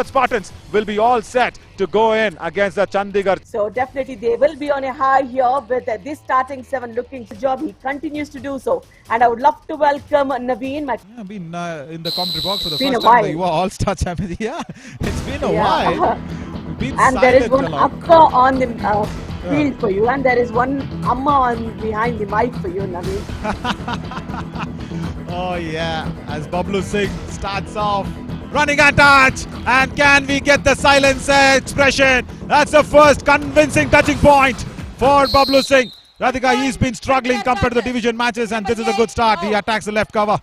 Sonipat Spartans will be all set to go in against the Chandigarh. So definitely they will be on a high here with this starting 7 looking job. He continues to do so. And I would love to welcome Naveen. Yeah, been in the commentary box for the Been first a time in the while. Yuva All-Star Championship. Yeah, it's been a Yeah. while. We've been And there is silent one a lot. Akka on the field for you. And there is one Amma on behind the mic for you, Naveen. Oh yeah, as Bablu Singh starts off, running at touch, and can we get the silence expression? That's the first convincing touching point for Bablu Singh. Radhika, he's been struggling compared to the division matches, and this is a good start. He attacks the left cover.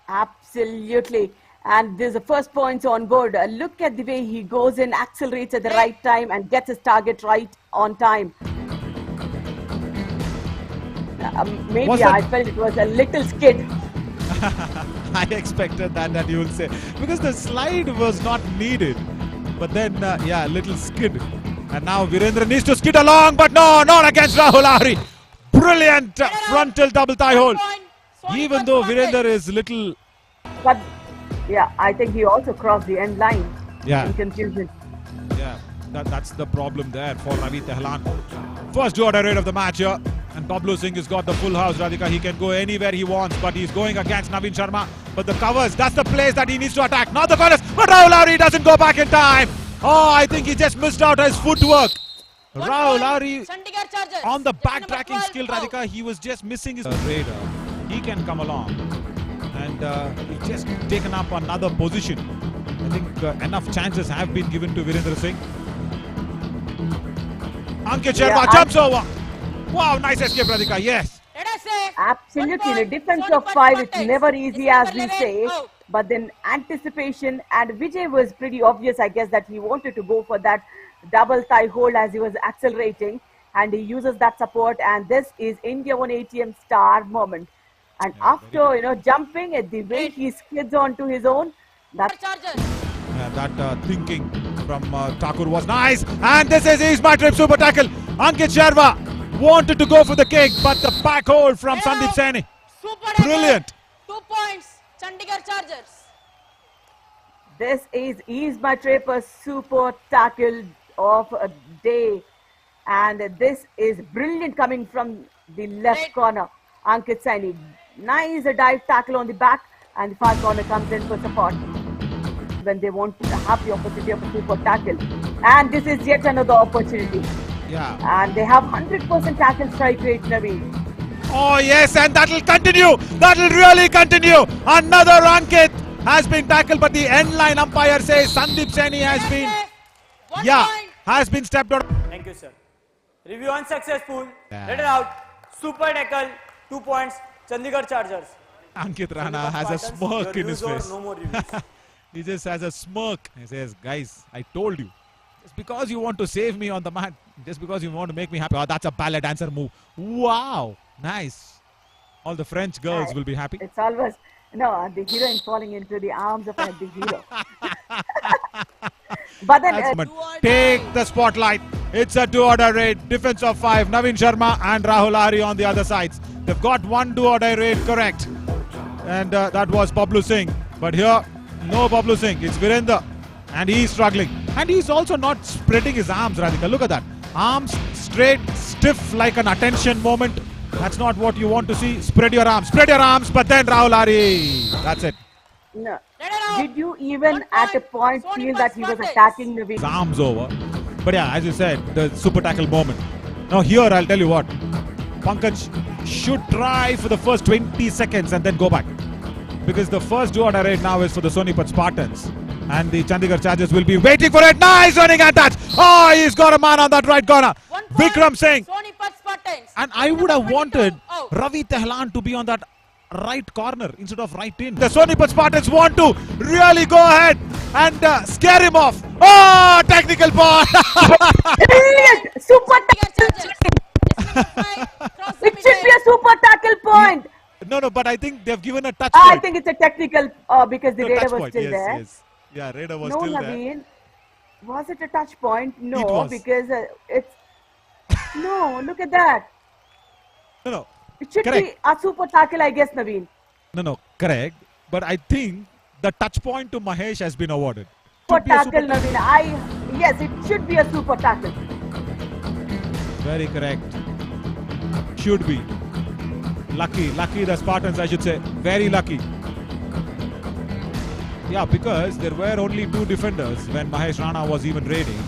Absolutely. And there's the first points on board. Look at the way he goes in, accelerates at the right time and gets his target right on time. Maybe I felt it was a little skid. I expected that you will say, because the slide was not needed, but then yeah, a little skid, and now Virendra needs to skid along, but no, not against Rahul Lahiri. Brilliant frontal double thigh hold, even though Virendra is little, But yeah, I think he also crossed the end line in confusion. yeah, that's the problem there for Ravi Tehlan. First order raid of the match here, and Bablu Singh has got the full house. Radhika, he can go anywhere he wants, but he's going against Naveen Sharma. But the covers, that's the place that he needs to attack, not the corners. But Rahul Lahiri doesn't go back in time. Oh, I think he just missed out his footwork. Rahul Lahiri on the backtracking skill, Radhika, he was just missing his radar. He can come along, and he's just taken up another position. I think enough chances have been given to Virendra Singh. Ankit Sharma jumps over. Wow, nice escape, Radhika. Yes. Absolutely. In a defense of 5, it's never easy, as we say. But then anticipation, and Vijay was pretty obvious, I guess, that he wanted to go for that double thigh hold as he was accelerating. And he uses that support. And this is India 1 ATM star moment. And after, jumping at the way he skids onto his own, that thinking from Thakur was nice. And this is my trip super tackle. Ankit Sharma wanted to go for the kick, but the back hold from Sandeep Saini. Brilliant. 2 points, Chandigarh Chargers. this is my trip, a super tackle of a day. And this is brilliant coming from the left corner. Ankit Saini. Nice dive tackle on the back, and the far corner comes in for support when they want to have the opportunity of a super tackle. And this is yet another opportunity. Yeah. And they have 100% tackle strike rate, Naveen. Oh yes, and that will continue. That will really continue. Another Ankit has been tackled, but the end line umpire says Sandeep Saini has been, has been stepped out. Thank you, sir. Review unsuccessful. Yeah. Let it out. Super tackle. 2 points. Chandigarh Chargers. Ankit Rana has a smirk in his face. No more reviews. He just has a smirk. He says, guys, I told you. Just because you want to save me on the mat, just because you want to make me happy. Oh, that's a ballet dancer move. Wow. Nice. All the French girls will be happy. It's always, the heroine falling into the arms of the hero. But then, take the spotlight. It's a do-or-die raid. Defense of 5. Naveen Sharma and Rahul Lahiri on the other sides. They've got one do-or-die raid correct. And that was Bablu Singh. But here, no Bablu Singh. It's Virendra. And he's struggling. And he's also not spreading his arms, Radhika. Look at that. Arms straight, stiff like an attention moment. That's not what you want to see. Spread your arms. Spread your arms. But then Rahul Lahiri. That's it. no. Did you even at a point feel that he was attacking Naveen? His arms over. But yeah, as you said, the super tackle moment. Now here, I'll tell you what. Pankaj should try for the first 20 seconds and then go back. Because the first do-or-die raid now is for the Sonipat Spartans. And the Chandigarh Chargers will be waiting for it. Nice running at that. Oh, he's got a man on that right corner. Vikram Singh. And I would have wanted Ravi Tehlan to be on that right corner instead of right in. The Sonipat Spartans want to really go ahead and scare him off. Oh, technical ball. Brilliant! Super tackle! It should be a super tackle point. No, but I think they've given a touch I point. think it's a technical because the Raider was still there. Yes. Yeah, Raider was No, still Naveen. Was it a touch point? It No, was. because it's... No, look at that. there. No, It should correct. be a super tackle, I guess, Naveen. No, correct. But I think the touch point to Mahesh has been awarded. Super Should be a super tackle, Naveen. Yes, it should be a super tackle. Very correct. Should be. Lucky the Spartans, I should say. Very lucky. Yeah, because there were only 2 defenders when Mahesh Rana was even raiding.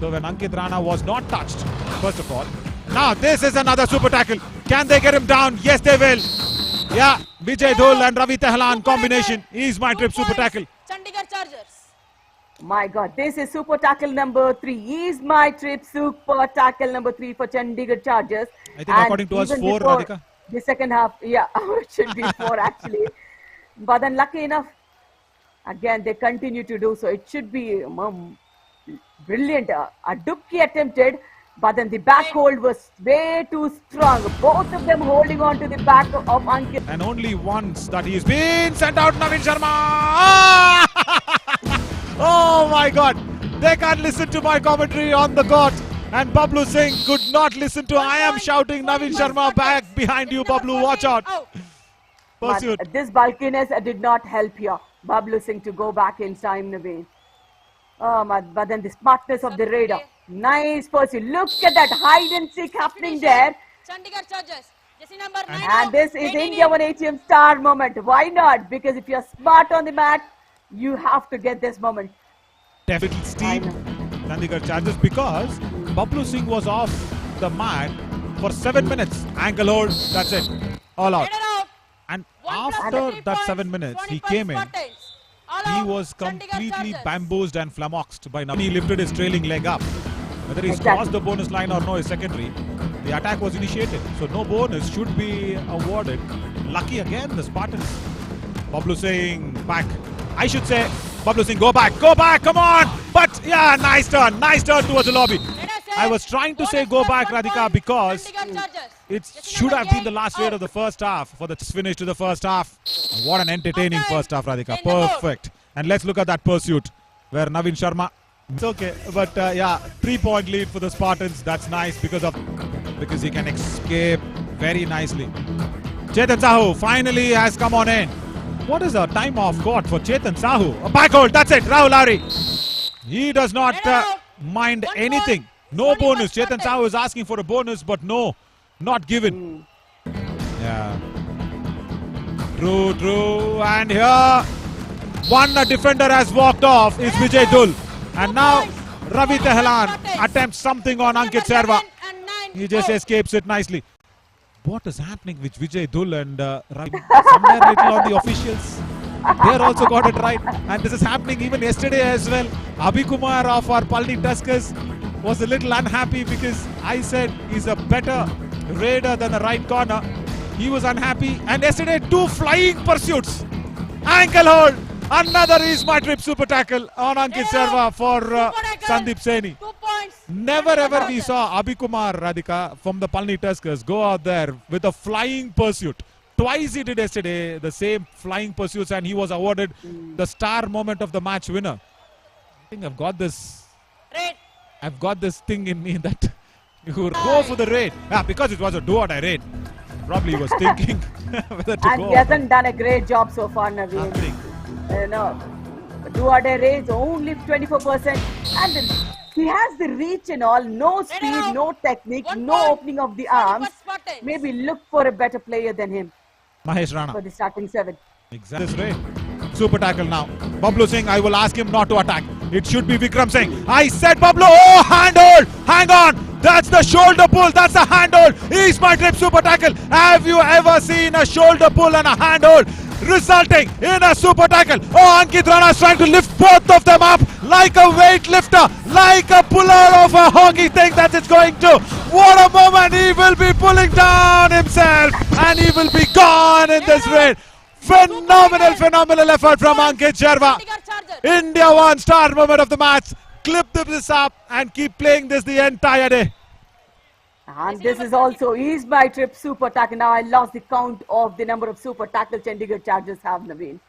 So when Ankit Rana was not touched, first of all. Now this is another super tackle. Can they get him down? Yes, they will. Yeah, Vijay Dhul and Ravi Tehlan combination is my trip super tackle. Chandigarh Chargers. My God, this is super tackle number 3. Is my trip super tackle number 3 for Chandigarh Chargers. I think according to us, even 4, before Radhika. The second half, yeah, it should be 4 actually. But then lucky enough, again, they continue to do so. It should be brilliant. A dupki attempted, but then the back hold was way too strong. Both of them holding on to the back of Ankit. And only once that he's been sent out, Navin Sharma. Ah! Oh my God. They can't listen to my commentary on the court. And Bablu Singh could not listen to. I am shouting Navin Sharma back behind you, Bablu. Watch out. Pursuit. But this bulkiness did not help here. Bablu Singh to go back in time, Naveen. But then the smartness of the raider. Nice pursuit. Look at that hide and seek happening there. Chandigarh Chargers. Jersey number 9. And this is India 1 ATM star moment. Why not? Because if you're smart on the mat, you have to get this moment. Definitely steep Chandigarh Chargers because Bablu Singh was off the mat for 7 minutes. Ankle hold, that's it. All out. And after that 7 minutes, he came in. He was completely bamboozled and flummoxed by Navin. He lifted his trailing leg up. Whether he's crossed the bonus line or no is secondary. The attack was initiated. So no bonus should be awarded. Lucky again, the Spartans. Bablu Singh back. I should say, Bablu Singh, go back, come on! But yeah, nice turn towards the lobby. I was trying to say go back, Radhika, because it should have been the last raid of the first half for the finish to the first half. What an entertaining first half, Radhika. Perfect. And let's look at that pursuit where Navin Sharma. It's okay, but yeah, 3-point lead for the Spartans. That's nice because he can escape very nicely. Chetan Sahu finally has come on in. What is a time off court for Chetan Sahu? A back hold, that's it, Rahul Hari. He does not mind anything. No bonus. Chetan Sahu is asking for a bonus, but no, not given. Yeah. True. And here, one defender has walked off is Vijay Dhul. And now Ravi Tehlan attempts something on Ankit Serva. He just escapes it nicely. What is happening with Vijay Dhul and Ravi? Somewhere little on the officials. They also got it right. And this is happening even yesterday as well. Abhi Kumar of our Palni Tuskers was a little unhappy because I said he's a better raider than the right corner. He was unhappy. And yesterday, 2 flying pursuits. Ankle hold. Another is my trip super tackle on Ankit Serva for Sandeep Saini. 2 points. Never ever we saw Abhi Kumar, Radhika, from the Palni Tuskers go out there with a flying pursuit. Twice he did yesterday, the same flying pursuits, and he was awarded the star moment of the match winner. I think I've got this thing in me that you go for the raid. Yeah, because it was a do-or-die raid. Probably he was thinking whether to and go. He hasn't done a great job so far, Naveen. No, do-or-die raids only 24%, and then he has the reach and all. No speed, no technique, no opening of the arms. Maybe look for a better player than him. Mahesh Rana for the starting 7. Exactly. This raid. Super tackle now. Bablu Singh, I will ask him not to attack. It should be Vikram Singh. I said Bablu. Oh, hand hold. Hang on. That's the shoulder pull. That's the hand hold. He's my trip super tackle. Have you ever seen a shoulder pull and a hand hold resulting in a super tackle? Oh, Ankit Rana is trying to lift both of them up like a weightlifter, like a puller of a hockey thing that it's going to. What a moment. He will be pulling down himself and he will be gone in this raid. Phenomenal effort from Ankit Serva. India 1 star moment of the match. Clip this up and keep playing this the entire day. And this is also is my trip super tackle. Now I lost the count of the number of super tackles Chandigarh Chargers have, Naveen.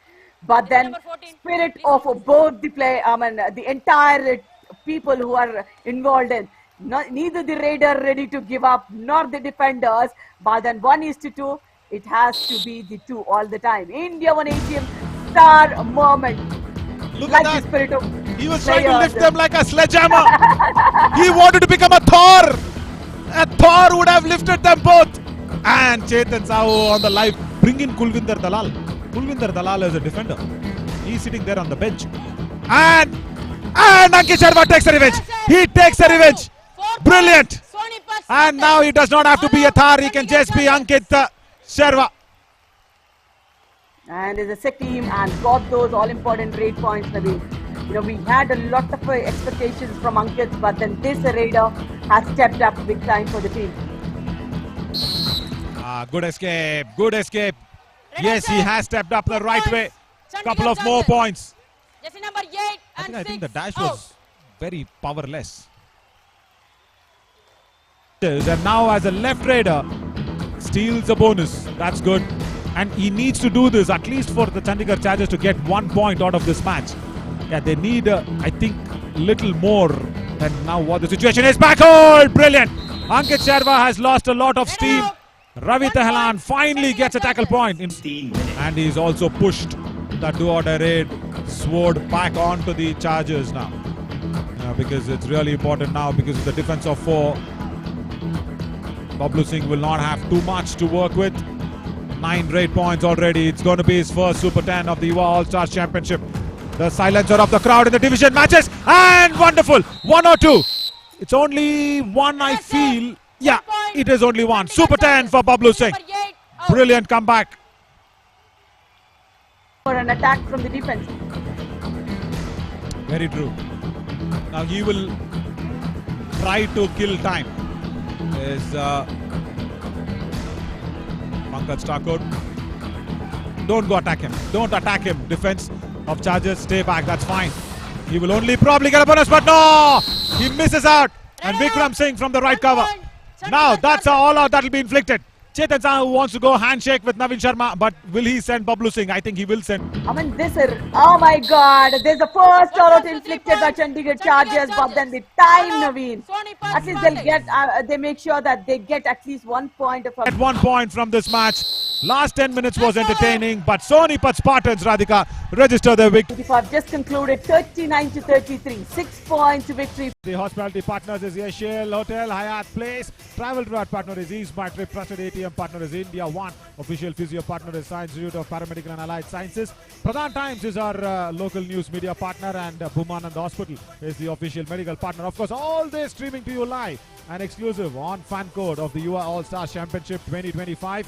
But then spirit of both the play, the entire people who are involved in, neither the raider ready to give up nor the defenders. But then 1:2. It has to be the 2 all the time. India 1 ATM superstar moment. Look Like at the that. spirit of He was trying to players. lift them like a sledgehammer. He wanted to become a Thor. A Thor would have lifted them both. And Chetan Sahu on the live. Bring in Kulvinder Dalal. Kulvinder Dalal is a defender. He's sitting there on the bench. And Ankit Sharma takes the revenge. He takes the revenge. Brilliant. Sonipat And now he does not have to be a Thor. He can just be Ankit Sharma. And is a sick team and got those all-important raid points, Naveen. You know, we had a lot of expectations from Ankit, but then this raider has stepped up big time for the team. Good escape. Good escape. Yes, he has stepped up the right way. Chandigarh Couple of more Chargers. points. Jersey number 8 and I think 6 the dash out. was very powerless. And now as a left raider, steals a bonus. That's good. And he needs to do this at least for the Chandigarh Chargers to get 1 point out of this match. Yeah, they need, I think, little more than now what the situation is. Backhole! Brilliant! Ankit Sharma has lost a lot of steam. Ravi Tehelan finally gets a tackle point. And he's also pushed the do-or-die raid sword back onto the Chargers now. Because it's really important now because of the defense of 4. Bablu Singh will not have too much to work with. 9 raid points already. It's going to be his first Super 10 of the Yuva All-Stars Championship. The silencer of the crowd in the division matches. And wonderful. 1 or 2. It's only 1, I feel. Yeah, it is only 1. Super 10 for Bablu Singh. Number 8 out. Brilliant comeback. For an attack from the defense. Very true. Now he will try to kill time. Is Pankaj Thakur. Don't go attack him. Don't attack him. Defense of Chargers. Stay back. That's fine. He will only probably get a bonus, but no! He misses out. And Vikram Singh from the right cover. Now that's a all out that will be inflicted. Chetan Sahu wants to go handshake with Navin Sharma, but will he send Bablu Singh? I think he will send. I mean, oh my God, there's the first all-out inflicted by Chandigarh Chargers, but then the time, Naveen. At least they'll get, they make sure that they get at least 1 point from. At 1 point from this match. Last 10 minutes was entertaining, but Sonipat Spartans, Radhika, register their victory. Just concluded 39-33, 6 points victory. The hospitality partners is Yashil Hotel, Hyatt Place. Travel Route partner is East My Trip. Trusted ATM partner is India One. Official physio partner is Science Institute of Paramedical and Allied Sciences. Pradhan Times is our local news media partner, and Bhumanand Hospital is the official medical partner. Of course, all this streaming to you live and exclusive on fan code of the Yuva All Stars Championship 2025.